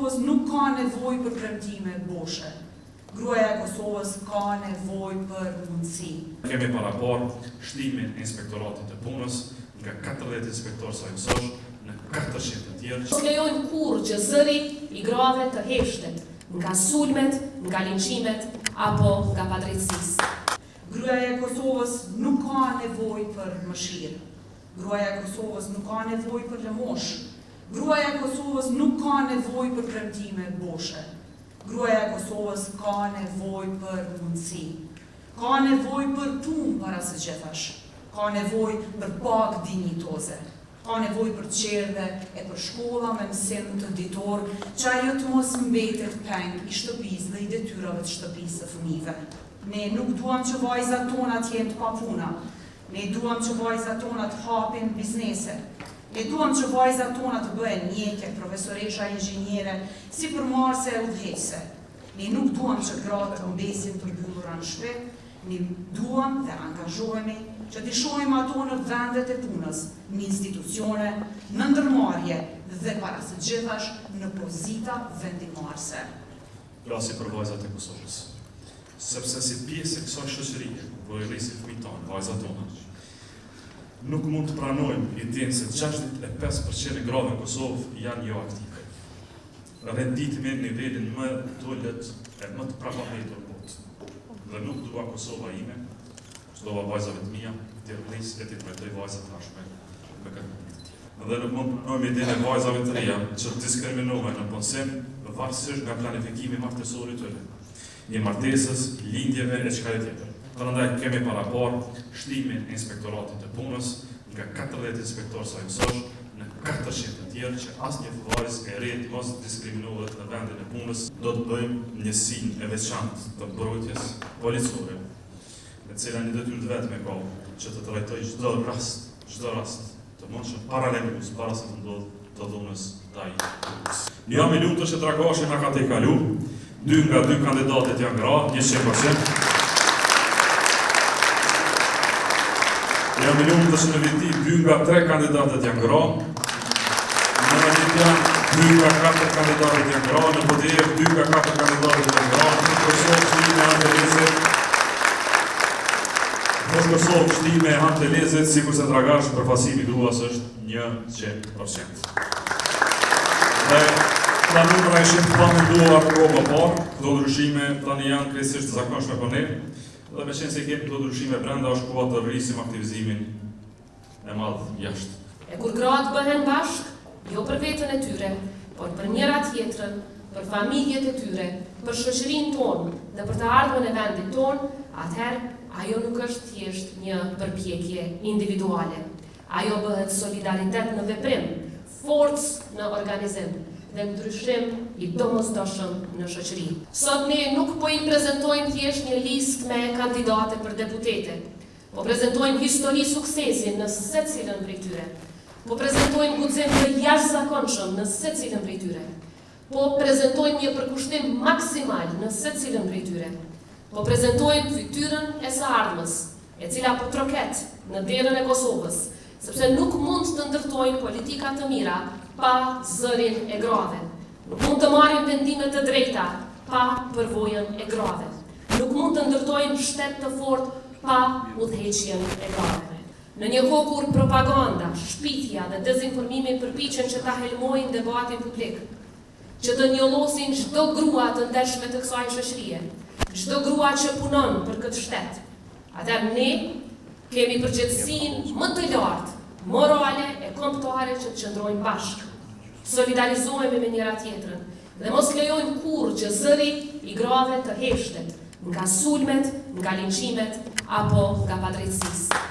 Kosovës nuk ka nevojë për premtime boshe. Gruaja e Kosovës ka nevojë për mundësi. Kemi parapar shtimin e inspektoratit të punës nga 40 inspektorë sa mësosh në 400 të tjerë. Mos lejojmë kurrë që zëri i grave të heshtet nga sulmet, nga linqimet apo nga padrejtësisë. Gruaja e Kosovës nuk ka nevojë për mëshirë. Gruaja e Kosovës nuk ka nevojë për lëmosh. Gruaja e Kosovës nuk ka nevojë për premtime boshe. Gruaja e Kosovës ka nevojë për mundësi. Ka nevojë për punë para së gjithash. Ka nevojë për pagë dinjitoze. Ka nevojë për qerdhe e për shkolla me mësim të ditor, që ajo të mos mbetet peng i shtëpisë dhe i detyrave të shtëpisë së fëmijëve. Ne nuk duam që vajzat tona të jenë të papuna. Ne duam që vajzat tona të hapin biznese. Ne duam që vajzat tona të bëhen mjeke, profesoresha, inxhiniere, sipërmarrëse e udhëheqëse. Ne nuk duam që gratë të mbesin të mbyllura në shtëpi. Ne duam dhe angazhohemi që të shohim ato në vendet e punës, në institucione, në ndërmarrje dhe para së gjithash në pozita vendimarrëse. Flasi për vajzat e Kosovës. Sepse si pjesë e kësaj shoqërie, po e rrisin fëmijët tonë, vajzat tona, nuk mund të pranojmë idenë se 65% e grave në Kosovë janë jo aktive. Renditimi në nivelin më dullet e më të prapahetur botë. Dhe nuk dua Kosova ime, dua vajzave të mia, të rrisë e të trajtoj vajzat tashme me këtë moment. Dhe nuk mund të pranojmë idenë e vajzave të reja që diskriminohen në punësim, varësisht nga planifikimi martesor i tyre, një martesës, lindjeve e çka tjetër. Prandaj kemi parapar shtimin e inspektoratit të punës nga 40 inspektorë sa mësosh në 400 të tjerë që asnjë vajzë e re mos diskriminohet në vendin e punës. Do të bëjmë njësinë e veçantë të mbrojtjes policore, e cila një detyrë të vetme ka që të trajtoj çdo rast të mundshëm paralelisht para se të ndodhë të dhunës ndaj punës. Ne jam i lumtur që tragashi na ka të kalu. 2 nga 2 kandidatët janë gra, 100%. Jam i lumtur që në viti 2 nga 3 kandidatët janë gra. Në Medjan 2 nga 4 kandidatët janë gra, në Bodev 2 nga 4 kandidatët janë gra, në Kosovë shtime Antelezet. Në Kosovë shtime Antelezet, sikur se tragash përfaqësimi i gruas është 100%. Ta numra ishin të planiduar kohë më parë, këto ndryshime tani janë krejtësisht të zakonshme për ne, dhe me qenë se kemi këto ndryshime brenda është koha të rrisim aktivizimin e madh jashtë. E kur gratë bëhen bashkë, jo për veten e tyre, por për njëra tjetrën, për familjet e tyre, për shoqërinë tonë dhe për të ardhmen e vendit tonë, atëherë ajo nuk është thjesht një përpjekje individuale. Ajo bëhet solidaritet në veprim, forcë në organizim dhe ndryshim i domosdoshëm në shoqëri. Sot ne nuk po i prezantojmë thjesht një listë me kandidate për deputete, po prezantojmë histori suksesi në secilën prej tyre. Po prezantojmë guxim të jashtëzakonshëm në secilën prej tyre. Po prezantojmë një përkushtim maksimal në secilën prej tyre. Po prezantojmë fytyrën e së ardhmës, e cila po troket në derën e Kosovës, sepse nuk mund të ndërtojmë politika të mira pa zërin e grave. Nuk mund të marrim vendime të drejta pa përvojën e grave. Nuk mund të ndërtojmë shtet të fortë pa udhëheqjen e graveve. Në një kohë kur propaganda, shpifja dhe dezinformimi përpiqen që ta helmojnë debatin publik, që të njollosin çdo grua të ndershme të kësaj shoqërie, çdo grua që punon për këtë shtet, atëherë ne kemi përgjegjësinë më të lartë morale e kombëtare që të qëndrojmë bashkë. Solidarizohemi me njëra tjetrën dhe mos lejojmë kurrë që zëri i grave të heshtet nga sulmet, nga linqimet apo nga padrejtësisë.